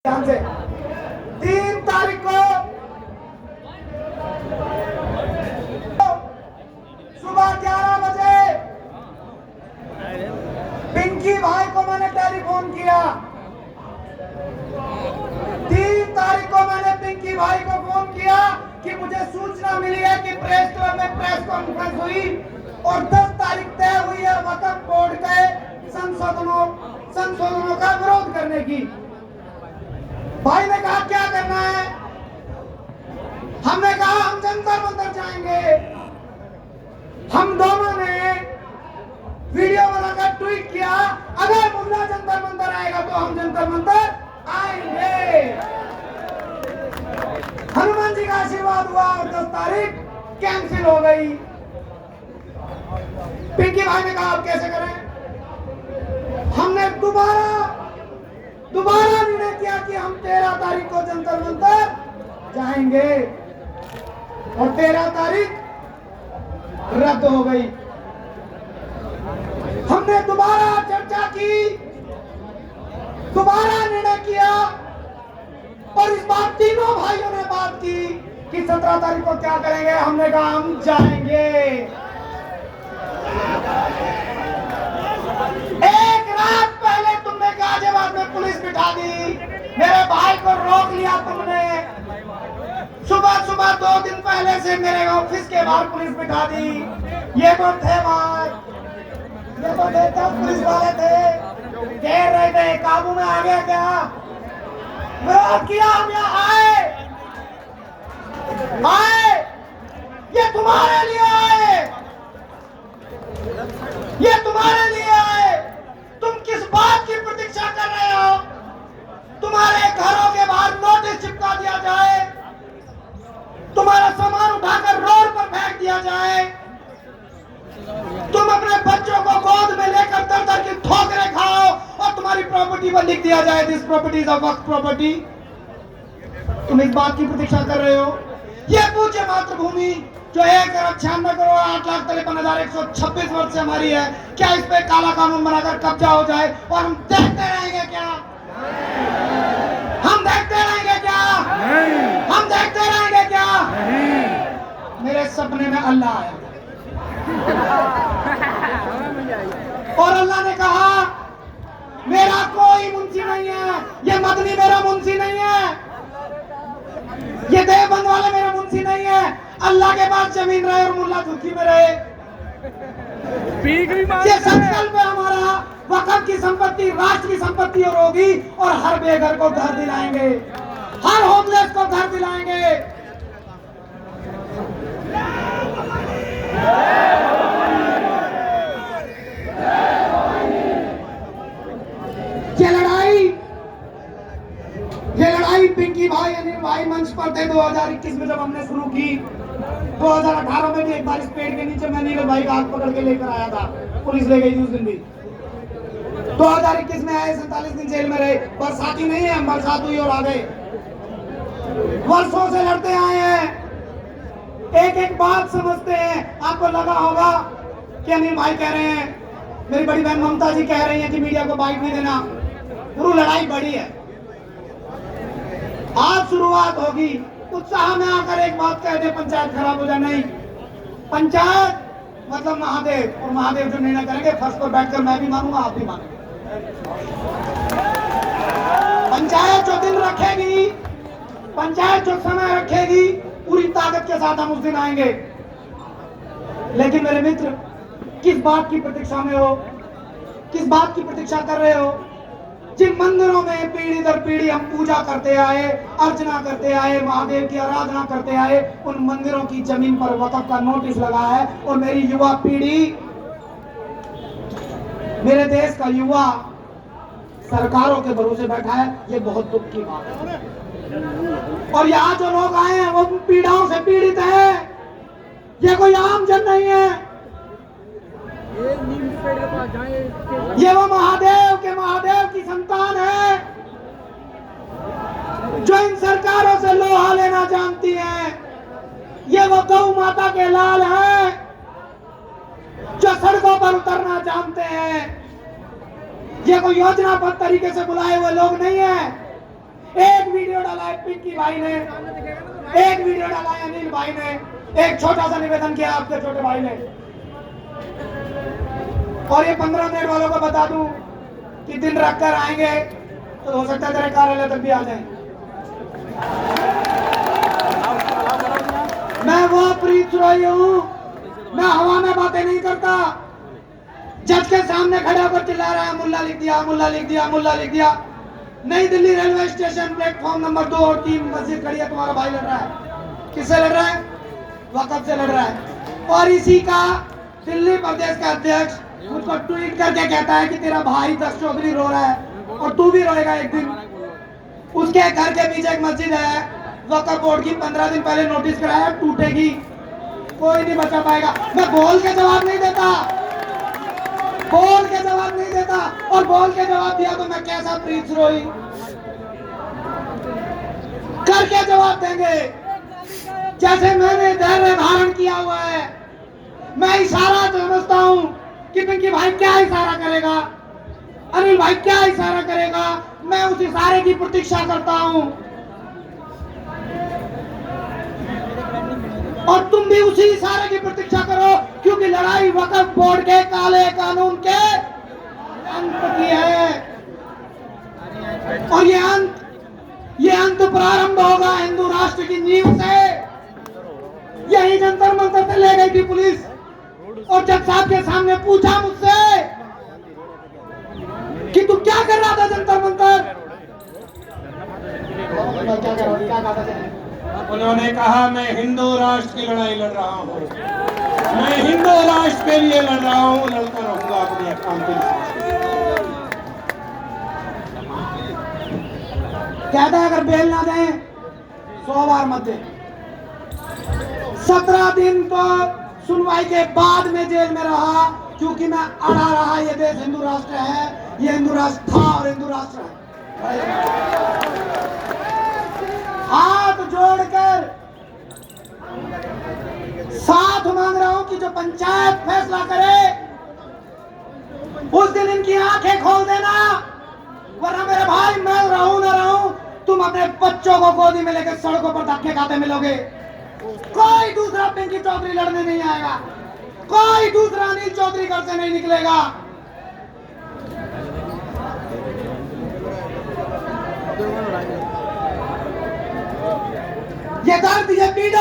ध्यान से 3 तारीख को सुबह 11 बजे पिंकी भाई को मैंने टेलीफोन किया। 3 तारीख को मैंने पिंकी भाई को फोन किया कि मुझे सूचना मिली है कि प्रेस क्लब में प्रेस कॉन्फ्रेंस हुई और 10 तारीख तय हुई है वक्फ बोर्ड के संशोधनों का विरोध करने की। भाई ने कहा क्या करना है? हमने कहा हम जंतर मंतर जाएंगे। हम दोनों ने वीडियो बनाकर ट्वीट किया, अगर मुल्ला जंतर मंतर आएगा तो हम जंतर मंतर आएंगे। हनुमान जी का आशीर्वाद हुआ और 10 तारीख कैंसिल हो गई। पिंकी भाई ने कहा अब कैसे करें? हमने दोबारा निर्णय किया कि हम 13 तारीख को जंतर मंतर जाएंगे और 13 तारीख रद्द हो गई। हमने दोबारा चर्चा की, दोबारा निर्णय किया और इस बार तीनों भाइयों ने बात की कि 17 तारीख को क्या करेंगे। हमने कहा हम जाएंगे। एक रात पहले तुमने गाजियाबाद में पुलिस बिठा दी, मेरे भाई को रोक लिया तुमने। सुबह सुबह 2 दिन पहले से मेरे ऑफिस के बाहर पुलिस बिठा दी। ये तो थे बात, ये तो थे तब पुलिस वाले थे, कह रहे थे काबू में आ गया क्या? विरोध किया, हम यहाँ आए, ये तुम्हारे लिए आए, ये तुम्हारे लिए आए। तुम किस बात की प्रतीक्षा कर रहे हो? तुम्हारे घरों के बाहर नोटिस चिपका दिया जाए, तुम्हारा सामान उठाकर रोड पर फेंक दिया जाए, तुम अपने बच्चों को गोद में लेकर दर दर की ठोकरें खाओ और तुम्हारी प्रॉपर्टी पर लिख दिया जाए this property is a Waqf property. तुम इस बात की प्रतीक्षा कर रहे हो? ये पूछे मातृभूमि जो 1,96,08,53,126 वर्ष से हमारी है, क्या इस पे काला कानून बनाकर कब्जा हो जाए और हम देखते रहेंगे क्या? हम देखते रहेंगे क्या? हम देखते रहेंगे क्या? मेरे सपने में अल्लाह आया और अल्लाह ने कहा मेरा कोई मुंशी नहीं है, ये मदनी मेरा मुंशी नहीं है, ये देवबंद वाले मेरा मुंशी नहीं है। अल्लाह के पास जमीन रहे और मुल्ला झुकी में रहे। ये संकल्प है हमारा, वक़्फ़ की संपत्ति राष्ट्र की संपत्ति और होगी और हर बेघर को घर दिलाएंगे, हर होमलेस को घर दिलाएंगे। ये लड़ाई पिंकी भाई अनिल भाई मंच पर थे 2021 में जब हमने शुरू की। 2018 में भी एक बार इस पेड़ के नीचे मैं नीरज भाई का हाथ पकड़ के लेकर आया था, पुलिस ले गई थी उस दिन भी। 2021 में आए, 47 दिन जेल में रहे। बरसाती नहीं है, बरसात हुई और आ गए। वर्षों से लड़ते आए हैं, एक एक बात समझते हैं। आपको लगा होगा कि अनिल भाई कह रहे हैं, मेरी बड़ी बहन ममता जी कह रही है कि मीडिया को बाइट नहीं देना। पूरी लड़ाई बड़ी है, आज शुरुआत होगी। उत्साह में आकर एक बात कह दे पंचायत खराब हो जाए, नहीं। पंचायत मतलब महादेव, और महादेव जो निर्णय करेंगे फर्श पर बैठकर मैं भी मानूंगा, आप भी मानेंगे। पंचायत जो दिन रखेगी, पंचायत जो समय रखेगी, पूरी ताकत के साथ हम उस दिन आएंगे। लेकिन मेरे मित्र, किस बात की प्रतीक्षा में हो? किस बात की प्रतीक्षा कर रहे हो? जिन मंदिरों में पीढ़ी दर पीढ़ी हम पूजा करते आए, अर्चना करते आए, महादेव की आराधना करते आए, उन मंदिरों की जमीन पर वक़्फ़ का नोटिस लगा है और मेरी युवा पीढ़ी, मेरे देश का युवा सरकारों के भरोसे बैठा है। ये बहुत दुख की बात है। और यहाँ जो लोग आए हैं वो पीढ़ाओं से पीड़ित है, ये कोई आम जन नहीं है। ये वो महादेव की संतान है जो इन सरकारों से लोहा लेना जानती है। ये वो गौ माता के लाल हैं जो सड़कों पर उतरना जानते हैं। ये कोई योजनाबद्ध तरीके से बुलाए हुए लोग नहीं है। डाला है पिंकी भाई ने, एक वीडियो डाला है अनिल भाई ने, एक छोटा सा निवेदन किया आपके छोटे भाई ने। और ये 15 मिनट वालों को बता दूं कि दिन रख कर आएंगे तो हो सकता है तेरे कार्यालय तक भी आ जाए। मैं वो प्रीत रोई हूं, मैं हवा में बातें नहीं करता। जज के सामने खड़े होकर चिल्ला रहा है मुल्ला लिख दिया, मुल्ला लिख दिया, मुल्ला लिख दिया। नई Delhi railway station platform number 2 और 3 मस्जिद खड़ी है, तुम्हारा भाई लड़ रहा है। किससे लड़ रहा है? वक़्फ़ से लड़ रहा है। और इसी का दिल्ली प्रदेश का अध्यक्ष मुझको ट्वीट करके कहता है कि तेरा भाई दक्ष चौधरी रो रहा है और तू भी रोएगा एक दिन। उसके घर के पीछे एक मस्जिद है, वक़्फ़ बोर्ड की 15 दिन पहले नोटिस कराया, टूटेगी, कोई नहीं बचा पाएगा। मैं बोल के जवाब नहीं देता, बोल के जवाब नहीं देता, और बोल के जवाब दिया तो मैं कैसा प्रीत रोई, करके जवाब देंगे। जैसे मैंने धैर्य धारण किया हुआ है, मैं इशारा समझता हूं कि पिंकी भाई क्या इशारा करेगा, अनिल भाई क्या इशारा करेगा, मैं उस इशारे की प्रतीक्षा करता हूं। और तुम भी उसी इशारे की प्रतीक्षा करो, क्योंकि लड़ाई वक़्फ़ बोर्ड के काले कानून के अंत की है। और ये अंत प्रारंभ होगा हिंदू राष्ट्र की नींव से। यही जंतर मंतर से ले गई थी पुलिस, और जज साहब के सामने पूछा मुझसे कि तू क्या कर रहा था जंतर मंतर, उन्होंने कहा मैं हिंदू राष्ट्र की लड़ाई लड़ रहा हूँ, मैं हिंदू राष्ट्र के लिए लड़ रहा हूँ, लड़ता रहूंगा अपनी अंतिम सांस। कहता है अगर बेल ना दें 100 बार मत दे। 17 दिन तो सुनवाई के बाद में जेल में रहा, क्योंकि मैं अड़ा रहा ये देश हिंदू राष्ट्र है, ये हिंदू राष्ट्र था और हिंदू राष्ट्र है। हाथ जोड़कर साथ मांग रहा हूं कि जो पंचायत फैसला करे उस दिन इनकी आंखें खोल देना, वरना मेरे भाई मैं रहूं ना रहूं, तुम अपने बच्चों को गोदी में लेकर सड़कों पर धक्के खाते मिलोगे। कोई दूसरा पिंकी चौधरी लड़ने नहीं आएगा, कोई दूसरा अनिल चौधरी घर से नहीं निकलेगा। ये दर्द, ये पीड़ा